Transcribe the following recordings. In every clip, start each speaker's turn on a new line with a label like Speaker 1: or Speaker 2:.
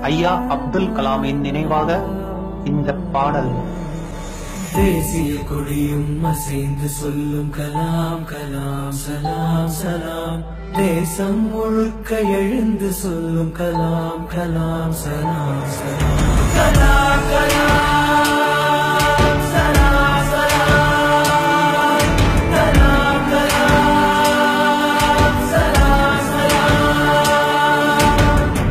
Speaker 1: ஐயா அப்துல் கலாமின் நினைவாக இந்த பாடல்.
Speaker 2: தேசிய கொடியும் அசைந்து சொல்லும் கலாம் கலாம் சலாம் சலாம். தேசம் முழுக்க எழுந்து சொல்லும் கலாம் கலாம் சலாம் சலாம். கலாம் கலாம் சலாம் சலாம். கலாம் கலாம் சலாம் சலாம்.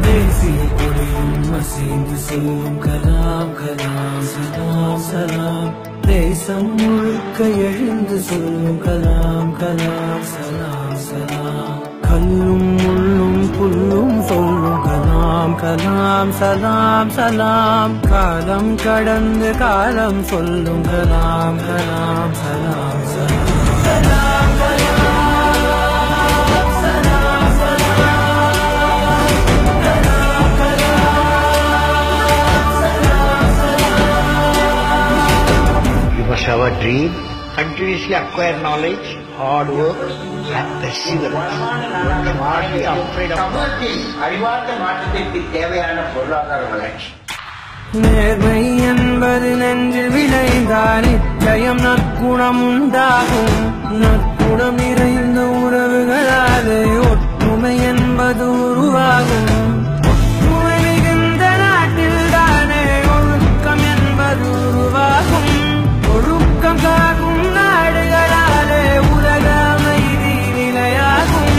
Speaker 2: தேசிய கொடியும் அசைந்து சொல்லும் கலாம் கலாம் சலாம் சலாம். தேசம் முழுக்க எழுந்து சொல்லும் கலாம் கலாம் சலாம் சலாம். கல்லும் முள்ளும் புல்லும் சொல்லும் கலாம் கலாம் சலாம் சலாம். காலம் கடந்து காலம் சொல்லும் கலாம் கலாம் சலாம் சலாம். கலாம் கலாம் சலாம் சலாம். கலாம் கலாம் சலாம் சலாம்.
Speaker 3: You must have a dream, continuously acquire knowledge, hard work and perseverance. Don't be afraid of
Speaker 4: அறிவார்ந்த மாற்றத்திற்கு தேவையான பொருளாதார வளர்ச்சி.
Speaker 2: நேர்மை என்பது நெஞ்சில் விளைந்தால் நிச்சயம் நற்குணம் உண்டாகும். நற்குணம் நிறைந்த உறவுகளாலே ஒற்றுமை என்பது உருவாகும். ஒற்றுமை மிகுந்த நாட்டில் தானே ஒழுக்கம் என்பது உருவாகும். ஒழுக்கம் காக்கும் நாடுகளாலே உலக அமைதி நிலையாகும்.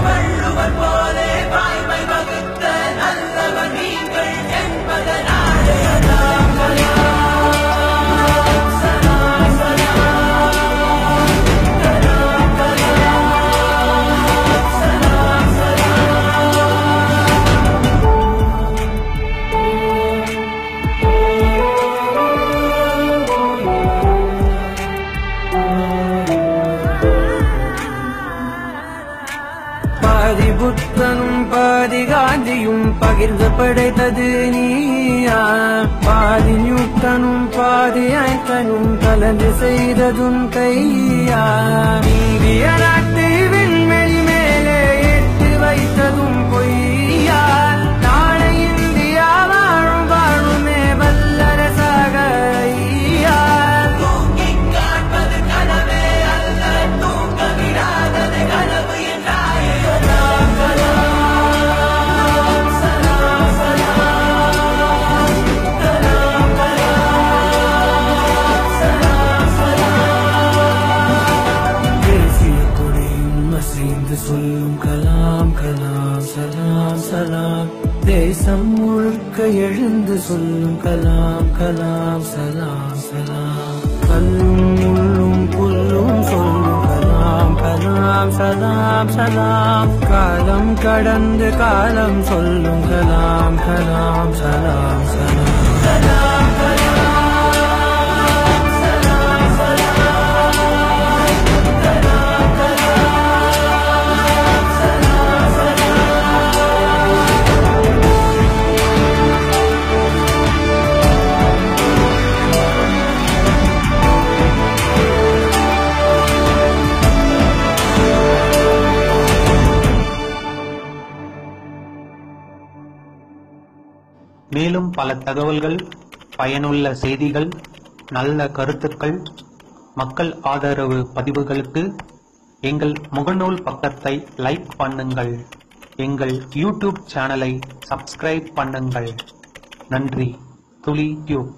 Speaker 2: வள்ளுவர் போலே வாய்மை வகுத்த நல்லவர் நீங்கள் என்பதனாலே கலாம் கலாம் சலாம் சலாம். கலாம் கலாம் சலாம் பாதி புத்தனும் பாதி காந்தியும் பகிர்ந்து படைத்தது நீயா. பாதி நியூட்டனும் பாதி ஐன்ஸ்டைனும் கலந்து செய்ததும் கையா. இந்திய நாட்டை விண்வெளி மேலே ஏற்றி வைத்ததும் பொய்யா. நாளை இந்தியா வாழும் வாழுமே வல்லரசாக ஐயா. தூங்கிக் காண்பது கனவே அல்ல, தூங்க விடாதது கனவு என்றாயே. கலாம் கலாம் சலாம் சலாம். கலாம் கலாம் சலாம் சலாம். தேசிய கொடியும் அசைந்து சொல்லும் கலாம் கலாம் சலாம் சலாம். தேசம் முழுக்க எழுந்து சொல்லும் கலாம் கலாம் சலாம் சலாம். கல்லும் முள்ளும் புல்லும் சொல்லும் கலாம் கலாம் சலாம் சலாம். காலம் கடந்து காலம் சொல்லும் கலாம் கலாம் சலாம் சலாம். கலாம் கலாம் சலாம் சலாம். கலாம் கலாம் சலாம்
Speaker 1: மேலும் பல தகவல்கள், பயனுள்ள செய்திகள், நல்ல கருத்துக்கள், மக்கள் ஆதரவு பதிவுகளுக்கு எங்கள் முகநூல் பக்கத்தை லைக் பண்ணுங்கள். எங்கள் யூடியூப் சேனலை சப்ஸ்கிரைப் பண்ணுங்கள். நன்றி. துளி டியூப்.